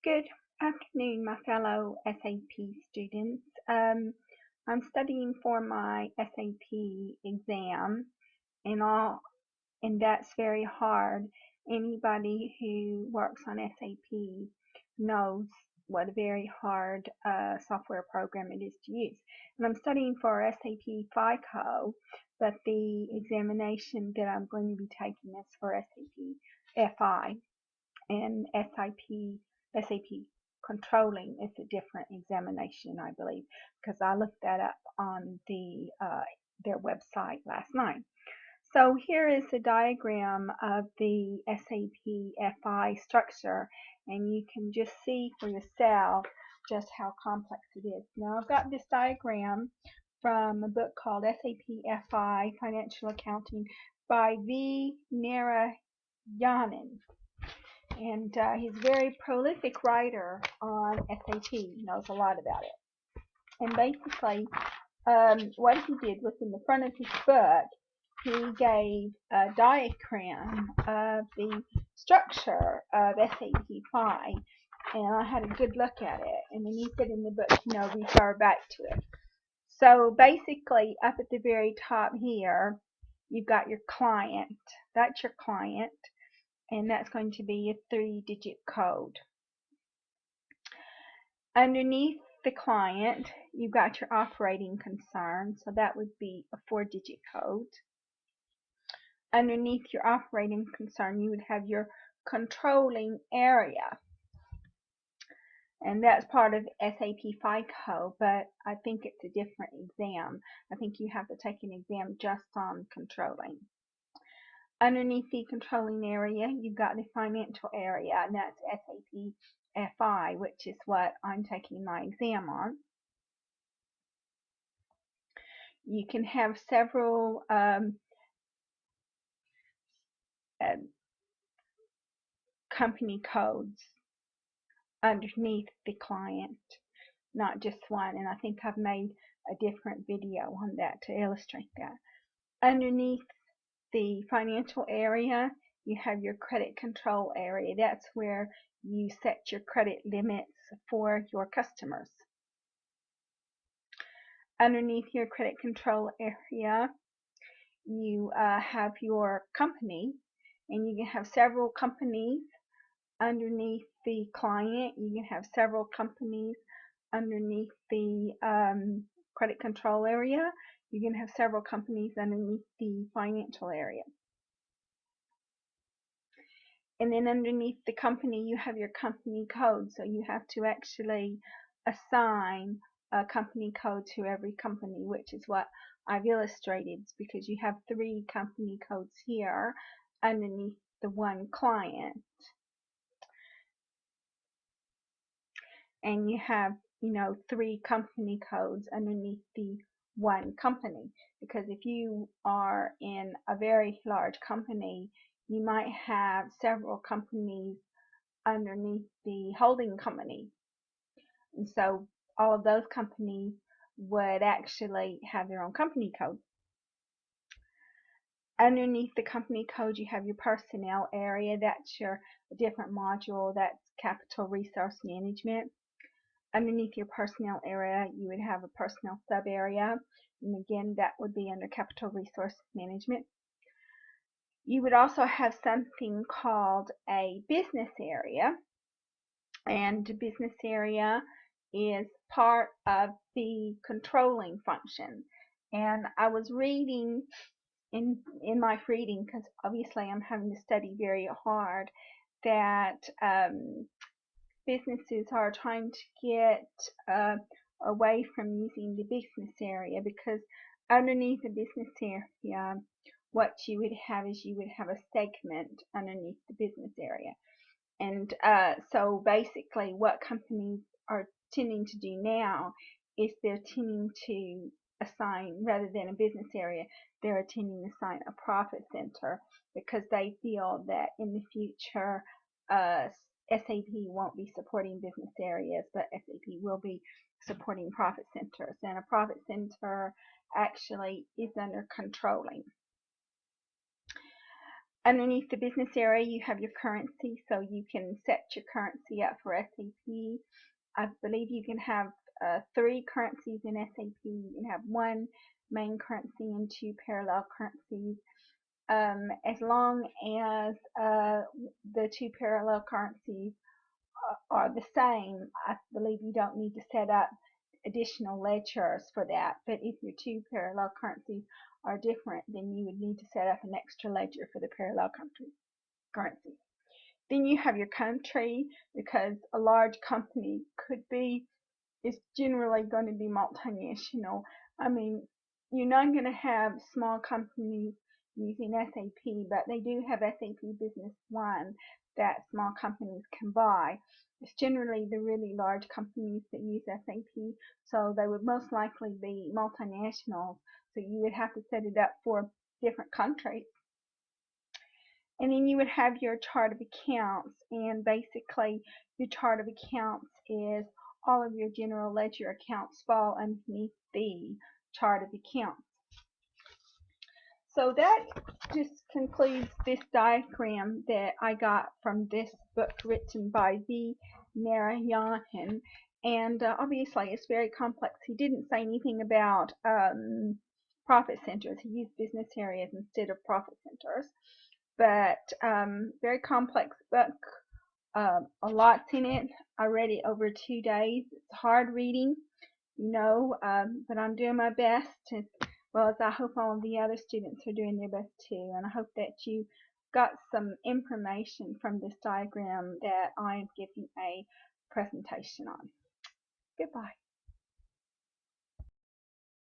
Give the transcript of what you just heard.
Good afternoon, my fellow SAP students. I'm studying for my SAP exam, and that's very hard. Anybody who works on SAP knows what a very hard software program it is to use. And I'm studying for SAP FICO, but the examination that I'm going to be taking is for SAP FI. And SAP controlling is a different examination, I believe, because I looked that up on their website last night. So here is a diagram of the SAP FI structure, and you can just see for yourself just how complex it is. Now I've got this diagram from a book called SAP FI Financial Accounting by V. Narayanan. And he's a very prolific writer on SAP. He knows a lot about it. And basically, what he did was in the front of his book, he gave a diagram of the structure of SAP FI, and I had a good look at it. And then he said in the book, refer back to it. So basically, up at the very top here, you've got your client. That's your client. And that's going to be a 3-digit code. Underneath the client, you've got your operating concern, so that would be a 4-digit code. Underneath your operating concern, you would have your controlling area, and that's part of SAP FICO, but I think it's a different exam. I think you have to take an exam just on controlling. Underneath the controlling area, you've got the financial area, and that's SAP FI, which is what I'm taking my exam on. You can have several company codes underneath the client, not just one, and I think I've made a different video on that to illustrate that. Underneath the financial area, you have your credit control area. That's where you set your credit limits for your customers. Underneath your credit control area, you have your company, and you can have several companies underneath the client. You can have several companies underneath the credit control area. You can have several companies underneath the financial area. And then underneath the company, you have your company code. So you have to actually assign a company code to every company, which is what I've illustrated, because you have 3 company codes here underneath the one client. And you have, 3 company codes underneath the one company. Because if you are in a very large company, you might have several companies underneath the holding company. And so all of those companies would actually have their own company code. Underneath the company code, you have your personnel area. That's your different module. That's capital resource management. Underneath your personnel area, you would have a personnel sub area. And again, that would be under capital resource management. You would also have something called a business area. And the business area is part of the controlling function. And I was reading in my reading, because obviously I'm having to study very hard, that businesses are trying to get away from using the business area, because underneath the business area, what you would have is you would have a segment underneath the business area. And so basically what companies are tending to do now is they're tending to assign, rather than a business area, they're tending to assign a profit center, because they feel that in the future SAP won't be supporting business areas, but SAP will be supporting profit centers. And a profit center actually is under controlling. Underneath the business area, you have your currency, so you can set your currency up for SAP. I believe you can have 3 currencies in SAP. You can have 1 main currency and 2 parallel currencies. As long as the 2 parallel currencies are the same, I believe you don't need to set up additional ledgers for that. But if your 2 parallel currencies are different, then you would need to set up an extra ledger for the parallel currencies. Then you have your country, because a large company is generally going to be multinational. I mean, you're not going to have small companies using SAP, but they do have SAP Business One that small companies can buy. It's generally the really large companies that use SAP, so they would most likely be multinationals, so you would have to set it up for different countries. And then you would have your chart of accounts, and basically your chart of accounts is all of your general ledger accounts fall underneath the chart of accounts. So that just concludes this diagram that I got from this book written by V. Narayanan. And obviously it's very complex. He didn't say anything about profit centers. He used business areas instead of profit centers. But very complex book. A lot's in it. I read it over 2 days. It's hard reading, but I'm doing my best, as well as I hope all of the other students are doing their best too. And I hope that you got some information from this diagram that I am giving a presentation on. Goodbye.